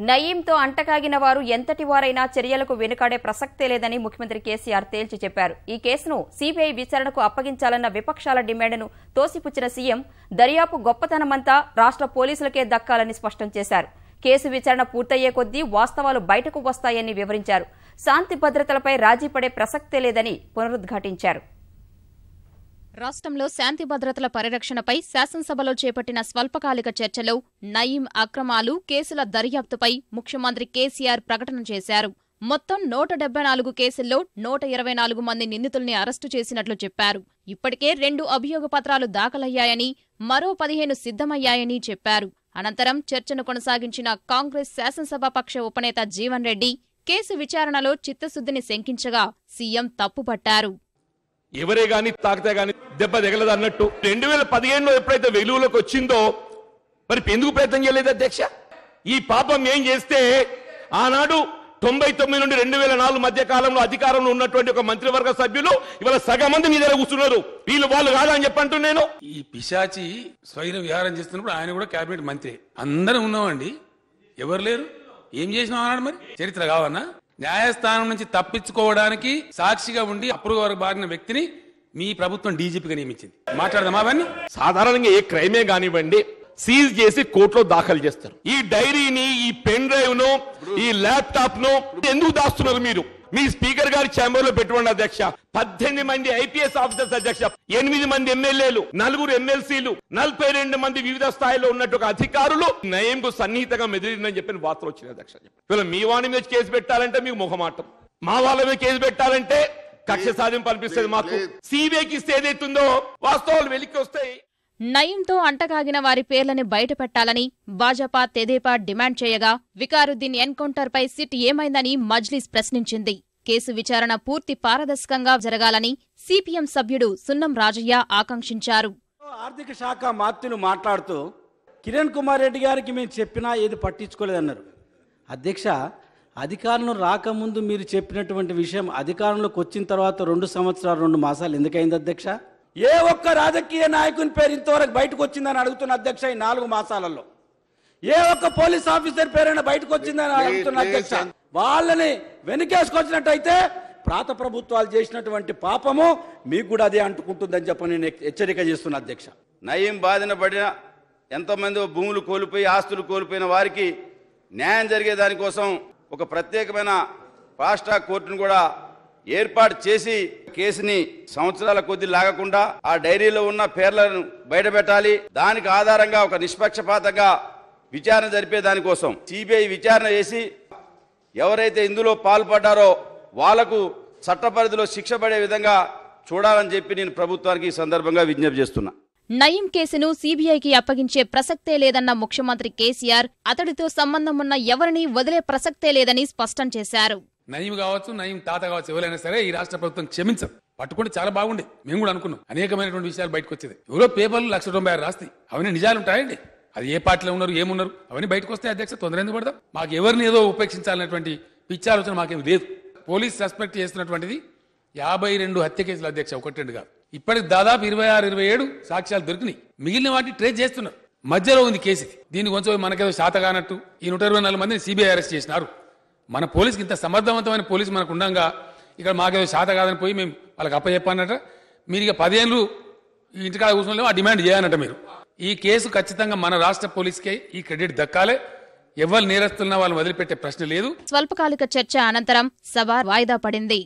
నయీంతో అంటకాగిన వారు ఎంతటి వారైనా చర్యలకు వెనుకాడే ప్రసక్తే లేదని ముఖ్యమంత్రి కేసీఆర్ తేల్చి చెప్పారు. ఈ కేసును సీబీఐ విచారణకు అప్పగించాలన్న విపక్షాల డిమాండ్ను తోసిపుచ్చిన సీఎం దర్యాప్తు గొప్పతనమంతా రాష్ట్ర పోలీసులకే దక్కాలని స్పష్టం చేశారు. కేసు విచారణ పూర్తయ్యే కొద్దీ వాస్తవాలు బయటకు వస్తాయని వివరించారు. శాంతి భద్రతలపై రాజీ పడే ప్రసక్తే లేదని పునరుద్ఘాటించారు. రాష్ట్రంలో శాంతి భద్రతల పరిరక్షణపై శాసనసభలో చేపట్టిన స్వల్పకాలిక చర్చలో నయీం అక్రమాలు కేసుల దర్యాప్తుపై ముఖ్యమంత్రి కేసీఆర్ ప్రకటన చేశారు. మొత్తం 174 కేసుల్లో 124 మంది నిందితుల్ని అరెస్టు చేసినట్లు చెప్పారు. ఇప్పటికే 2 అభియోగ పత్రాలు దాఖలయ్యాయని, మరో 15 సిద్ధమయ్యాయని చెప్పారు. అనంతరం చర్చను కొనసాగించిన కాంగ్రెస్ శాసనసభాపక్ష ఉపనేత జీవన్ రెడ్డి కేసు విచారణలో చిత్తశుద్ధిని శంకించగా సీఎం తప్పుపట్టారు. ఎవరే గాని తాకితే గాని దెబ్బ దిగలదు అన్నట్టు 2015లో ఎప్పుడైతే వెలుగులోకి వచ్చిందో మరి ఎందుకు ప్రయత్నం చేయలేదు అధ్యక్ష? ఈ పాపం ఏం చేస్తే ఆనాడు 99 నుండి 2004 మధ్య కాలంలో అధికారంలో ఉన్నటువంటి ఒక మంత్రివర్గ సభ్యులు ఇవాళ సగం మంది మీ దగ్గర కూర్చున్నారు. వాళ్ళు కాదా అని చెప్పంటూ నేను ఈ పిశాచి స్వైర విహారం చేస్తున్నప్పుడు ఆయన కూడా కేబినెట్ మంత్రి, అందరం ఉన్నామండి. ఎవరు లేరు? ఏం చేసినాం అన్నాడు. మరి చరిత్ర కావన్నా? న్యాయస్థానం నుంచి తప్పించుకోవడానికి సాక్షిగా ఉండి అప్రూవ్ వరకు బాగిన వ్యక్తిని మీ ప్రభుత్వం డీజీపీగా నియమించింది. మాట్లాడదామా అవన్నీ? సాధారణంగా ఏ క్రైమే కానివ్వండి సీజ్ చేసి కోర్టులో దాఖలు చేస్తారు. ఈ డైరీని, ఈ పెన్ డ్రైవ్ ను, ఈ ల్యాప్టాప్ ను ఎందుకు దాస్తున్నారు మీరు? మీ స్పీకర్ గారి ఛాంబర్ లో పెట్టుకోండి అధ్యక్ష. 18 మంది ఐపీఎస్ ఆఫీసర్స్ అధ్యక్ష, 8 మంది ఎమ్మెల్యేలు, 4 ఎమ్మెల్సీలు, 42 మంది వివిధ స్థాయిలో ఉన్నట్టు అధికారులు నయీంకు సన్నిహితంగా మెదిలిందని చెప్పిన వార్తలు వచ్చినాయి అధ్యక్ష. ఇవాళ మీ వాణి మీద కేసు పెట్టాలంటే మీకు మొహమాటం, మా వాళ్ళ మీద కేసు పెట్టాలంటే కక్ష సాధింపు అనిపిస్తుంది మాకు. సిబిఐకి ఇస్తే ఏదైతుందో వాస్తవాలు వెలికి వస్తాయి. నయీంతో అంటకాగిన వారి పేర్లని బయటపెట్టాలని భాజపా, తెదేపా డిమాండ్ చేయగా వికారుద్దీన్ ఎన్కౌంటర్పై సిట్ ఏమైందని మజ్లిస్ ప్రశ్నించింది. కేసు విచారణ పూర్తి పారదర్శకంగా జరగాలని సిపిఎం సభ్యుడు సున్నం రాజయ్య ఆకాంక్షించారు. ఆర్థిక శాఖ మంత్రులు మాట్లాడుతూ కిరణ్ కుమార్ రెడ్డి గారికి మేము చెప్పినా ఏది పట్టించుకోలేదన్నారు. అధ్యక్ష, అధికారంలో రాకముందు మీరు చెప్పినటువంటి విషయం అధికారంలోకి వచ్చిన తర్వాత 2 సంవత్సరాలు 2 మాసాలు ఎందుకైంది అధ్యక్ష? ఏ ఒక్క రాజకీయ నాయకుని పేరు ఇంతవరకు బయటకు వచ్చిందని అడుగుతున్న అధ్యక్ష. ఈ 4 మాసాలలో ఏ ఒక్క పోలీస్ ఆఫీసర్ పేరైనా బయటకు వచ్చిందని అడుగుతున్న అధ్యక్ష. వాళ్ళని వెనుకేసుకొచ్చినట్టయితే ప్రాత ప్రభుత్వాలు చేసినటువంటి పాపము మీకు కూడా అదే అంటుకుంటుందని చెప్పి నేను హెచ్చరిక చేస్తున్నా అధ్యక్ష. నయీం బాధిన పడిన ఎంతోమంది భూములు కోల్పోయి ఆస్తులు కోల్పోయిన వారికి న్యాయం జరిగే దానికోసం ఒక ప్రత్యేకమైన ఫాస్ట్ ట్రాక్ కోర్టును కూడా ఏర్పాటు చేసి కేసుని సంవత్సరాల కొద్ది లాగకుండా ఆ డైరీలో ఉన్న పేర్లను బయటపెట్టాలి. దానికి ఆధారంగా ఒక నిష్పక్షపాతంగా విచారణ జరిపే దానికోసం సిబిఐ విచారణ చేసి ఎవరైతే ఇందులో పాల్పడ్డారో వాళ్లకు చట్ట పరిధిలో శిక్ష పడే విధంగా చూడాలని చెప్పి నేను ప్రభుత్వానికి ఈ సందర్భంగా విజ్ఞప్తి చేస్తున్నా. నయీం కేసును సీబీఐకి అప్పగించే ప్రసక్తే లేదన్న ముఖ్యమంత్రి కేసీఆర్ అతడితో సంబంధం ఉన్న ఎవరిని వదిలే ప్రసక్తే లేదని స్పష్టం చేశారు. నయీం కావచ్చు, నయీం తాత కావచ్చు, ఎవరైనా సరే ఈ రాష్ట్ర ప్రభుత్వం క్షమించరు. పట్టుకుంటే చాలా బాగుండే, మేము కూడా అనుకున్నాం. అనేకమైనటువంటి విషయాలు బయటకు వచ్చేది. ఎవరో పేపర్లు 196 రాస్తాయి, అవన్నీ నిజాలు ఉంటాయండి. అది ఏ పార్టీలో ఉన్నారు, ఏమున్నారు, అవన్నీ బయటకు వస్తే అధ్యక్ష తొందర ఎందుకు పడదాం? మాకు ఎవరిని ఏదో ఉపేక్షించాలనేటువంటి పిచ్చాలోచన మాకేం లేదు. పోలీసు సస్పెక్ట్ చేస్తున్నటువంటిది 52 హత్య కేసులు అధ్యక్ష, 1-2 కాదు. ఇప్పటికి దాదాపు 26-27 సాక్ష్యాలు దొరికినాయి. మిగిలిన వాటిని ట్రేస్ చేస్తున్నారు. మధ్యలో ఉంది కేసు. దీన్ని కొంచెం మనకేదో శాతగానట్టు ఈ 124 మందిని సిబిఐ అరెస్ట్ చేసినారు. మన పోలీసుకి ఇంత సమర్థవంతమైన పోలీసు మనకు ఉండగా ఇక్కడ మాకేదో శాత కాదని పోయి మేము వాళ్ళకి అప్పచెప్పానట. మీరు ఇక 10 ఏళ్ళు ఈ ఇంటికాడ కూర్చోలేమో ఆ డిమాండ్ చేయాలన్నట. మీరు ఈ కేసు ఖచ్చితంగా మన రాష్ట్ర పోలీసుకే ఈ క్రెడిట్ దక్కాలే. ఎవరు నేరస్తున్నా వాళ్ళని వదిలిపెట్టే ప్రశ్న లేదు. స్వల్పకాలిక చర్చ అనంతరం సభ వాయిదా పడింది.